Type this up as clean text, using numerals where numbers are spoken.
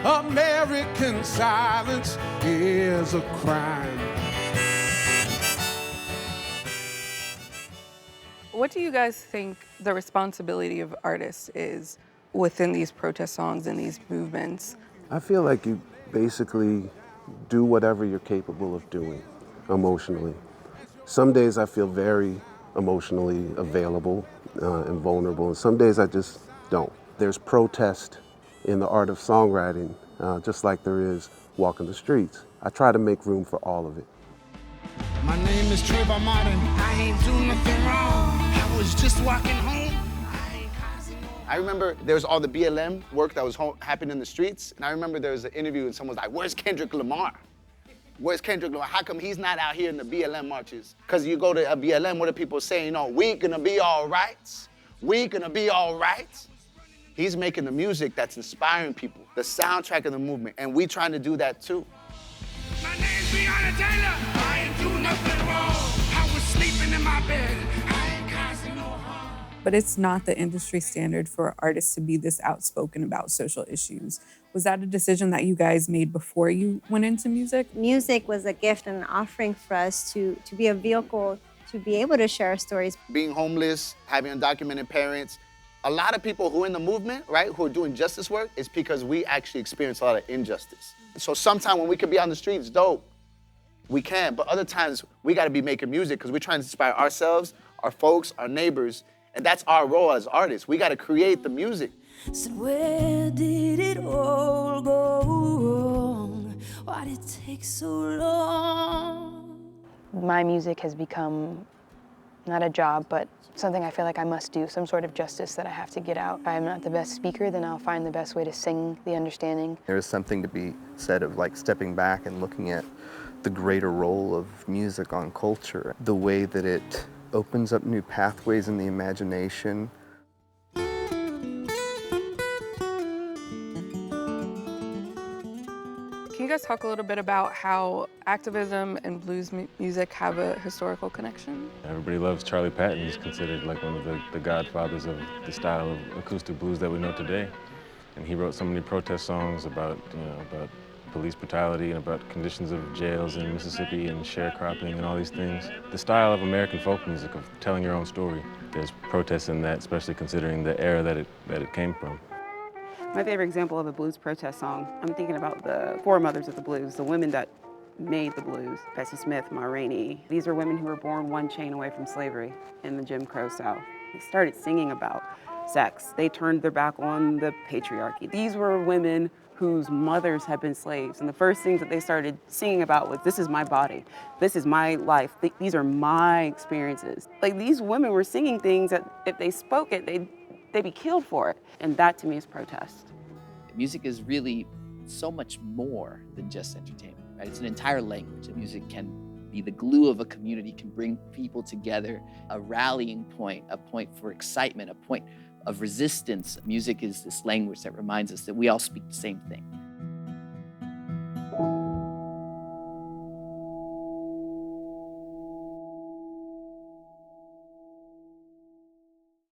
American silence is a crime. What do you guys think the responsibility of artists is within these protest songs and these movements? I feel like you basically do whatever you're capable of doing emotionally. Some days I feel very emotionally available and vulnerable, and some days I just don't. There's protest in the art of songwriting, just like there is walking the streets. I try to make room for all of it. My name is Trevor Martin. I ain't doing nothing wrong. I was just walking home. I remember there was all the BLM work that was happening in the streets, and I remember there was an interview and someone was like, "Where's Kendrick Lamar? Where's Kendrick Lamar? How come he's not out here in the BLM marches?" Because you go to a BLM, what are people saying? "Oh, we gonna be all right. We gonna be all right." He's making the music that's inspiring people, the soundtrack of the movement, and we trying to do that too. My name's Breonna Taylor. I ain't do nothing wrong. I was sleeping in my bed. I ain't causing no harm. But it's not the industry standard for artists to be this outspoken about social issues. Was that a decision that you guys made before you went into music? Music was a gift and an offering for us to be a vehicle to be able to share our stories. Being homeless, having undocumented parents, a lot of people who are in the movement, right, who are doing justice work, is because we actually experience a lot of injustice. So sometimes when we could be on the streets, dope, we can. But other times, we gotta be making music because we're trying to inspire ourselves, our folks, our neighbors, and that's our role as artists. We gotta create the music. So where did it all go wrong? Why did it take so long? My music has become not a job, but something I feel like I must do, some sort of justice that I have to get out. If I'm not the best speaker, then I'll find the best way to sing the understanding. There is something to be said of like stepping back and looking at the greater role of music on culture, the way that it opens up new pathways in the imagination. Can you guys talk a little bit about how activism and blues music have a historical connection? Everybody loves Charlie Patton. He's considered like one of the godfathers of the style of acoustic blues that we know today. And he wrote so many protest songs about, about police brutality and about conditions of jails in Mississippi and sharecropping and all these things. The style of American folk music, of telling your own story, there's protests in that, especially considering the era that it came from. My favorite example of a blues protest song, I'm thinking about the foremothers of the blues, the women that made the blues. Bessie Smith, Ma Rainey. These are women who were born one chain away from slavery in the Jim Crow South. They started singing about sex. They turned their back on the patriarchy. These were women whose mothers had been slaves. And the first things that they started singing about was, this is my body. This is my life. These are my experiences. Like, these women were singing things that if they spoke it, they'd be killed for it. And that to me is protest. Music is really so much more than just entertainment, right? It's an entire language. Music can be the glue of a community, can bring people together, a rallying point, a point for excitement, a point of resistance. Music is this language that reminds us that we all speak the same thing.